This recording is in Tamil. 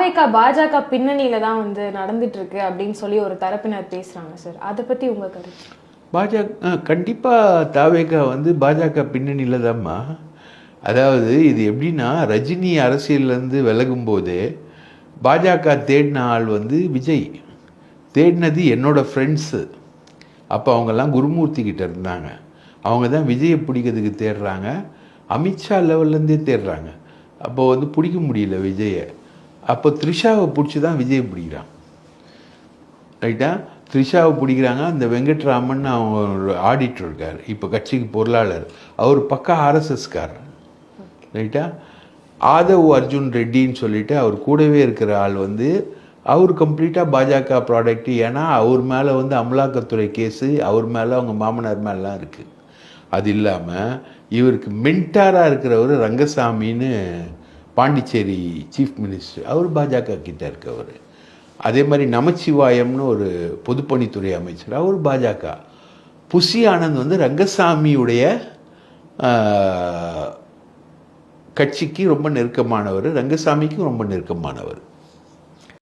தாவேகா பாஜக பின்னணியில தான் வந்து நடந்துட்டு இருக்கு அப்படின்னு சொல்லி ஒரு தரப்பினர் பேசுறாங்க சார். அதை பத்தி உங்க கருத்து? பாஜக கண்டிப்பாக தாவேகா வந்து பாஜக பின்னணியில் தான்மா. அதாவது இது எப்படின்னா, ரஜினி அரசியல்லேருந்து விலகும்போது பாஜக தேடின ஆள் வந்து விஜய். தேடினது என்னோடய ஃப்ரெண்ட்ஸு. அப்போ அவங்கெல்லாம் குருமூர்த்தி கிட்ட இருந்தாங்க. அவங்க தான் விஜயை பிடிக்கிறதுக்கு தேடுறாங்க. அமித்ஷா லெவல்லேருந்தே தேடுறாங்க. அப்போது வந்து பிடிக்க முடியல விஜயை. அப்போ த்ரிஷாவை பிடிச்சி தான் விஜயை பிடிக்கிறான். ரைட்டா? த்ரிஷாவை பிடிக்கிறாங்க. அந்த வெங்கட்ராமன் அவங்க ஒரு ஆடிட்டர் இருக்கார், இப்போ கட்சிக்கு பொருளாளர். அவர் பக்கா ஆர்எஸ்எஸ்கார். ரைட்டா? ஆதவ் அர்ஜுன் ரெட்டின்னு சொல்லிட்டு அவர் கூடவே இருக்கிற ஆள் வந்து அவர் கம்ப்ளீட்டாக பாஜக ப்ராடக்ட். ஏன்னா அவர் மேலே வந்து அமலாக்கத்துறை கேஸு, அவர் மேலே அவங்க மாமனார் மேலாம் இருக்குது. அது இல்லாமல் இவருக்கு மென்டாராக இருக்கிறவர் ரங்கசாமின்னு பாண்டிச்சேரி சீஃப் மினிஸ்டர், அவர் பாஜக கிட்ட இருக்கவர். அதே மாதிரி நமச்சிவாயம்னு ஒரு பொதுப்பணித்துறை அமைச்சர், அவர் பாஜக. புஷி ஆனந்த் வந்து ரங்கசாமியுடைய கட்சிக்கு ரொம்ப நெருக்கமானவர், ரங்கசாமிக்கும் ரொம்ப நெருக்கமானவர்.